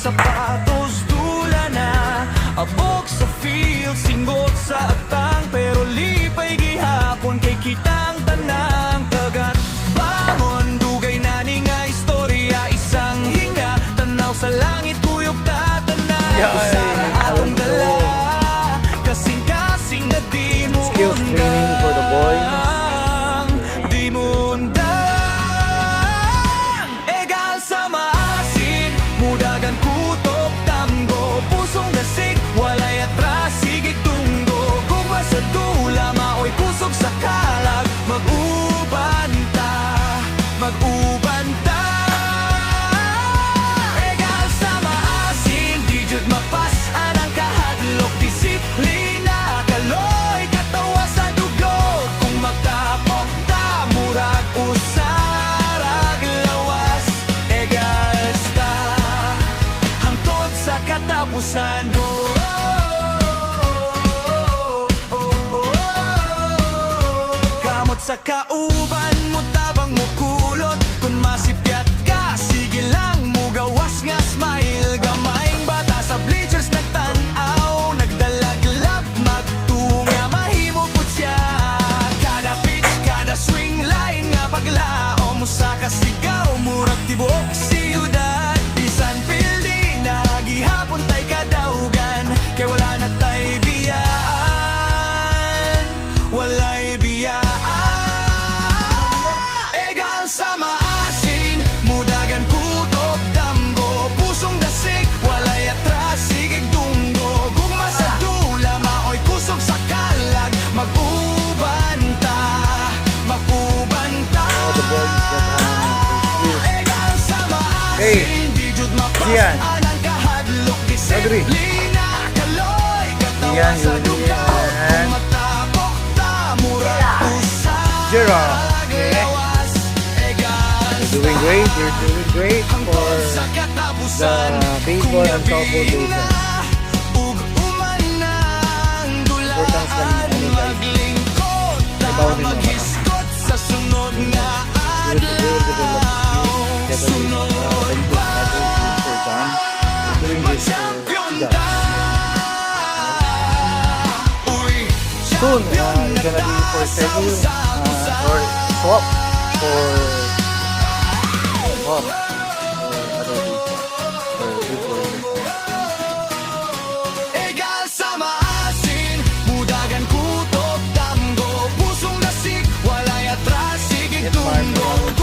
sapatos, dula na. Abok sa field, singgot sa atang, pero lipay gihapon kay kitang tanang kagat. Bangon, dugay na ni nga istorya, isang hinga, tanaw sa langit, kuyog tatanay. Sa atong dala, kasing-kasing na di mo Skills training for the boys. di mo undang. Egal sa maasin, mudagan kutok, tamgo, pusong dasig, walay atras, sigig tunggo. Gugma sa dula, maoy kusog sa kalag, mag-uban ta, mag-uban ta. Egal sa maasin, di jud mapas anang kahadlok, disiplina, kaloy, katawa sa dugot. Kung magtapok ta, murag usarag lawas. Egal sta, hangtod sa katapusan. Kamot sa kauban mo, tabang mo kulot. Kung masipyat ka, sige lang mo gawas nga smile. Gamayng bata sa bleachers nagtanaw, nagdalaglap, magtunga, mahimo pud siya. Kada pitch, kada swing line nga paglaom sa kasigaw, murag tibok siyudad. Bisan pildi na gihapon tay kadaugan, kay wala na tay biyaan, walay biyaan. Egal sa maasin, mudagan kutok, damgo, pusong dasig, walay atras, sigig tunggo. Gugma sa dula, maoy kusog sa kalag, mag-uban ta, mag-uban ta. The boys that skills. Egal sa Hey, maasin, di jud mapas Gian. anang kahadlok, Agree. disiplina, kaloy, katawa Gian, sa Julian. dugo. Kung matapok ta, murag usarag Gerard. lawas. Egal You're doing great. You're doing great for sa katapusan, the baseball and softball season. Importance ng maglingkod, Ibaw din mo. maghiskot sa sunod nga You will develop adlaw. skills. Sunod pa, You're doing this champion for ta. Uy, Soon, champion it's gonna be na for ta schedule sa or swap for swap for other baseball. Egal sa maasin, mudagan kutok, damgo, pusong dasig, walay atras, sigig Yes, Mark. tunggo.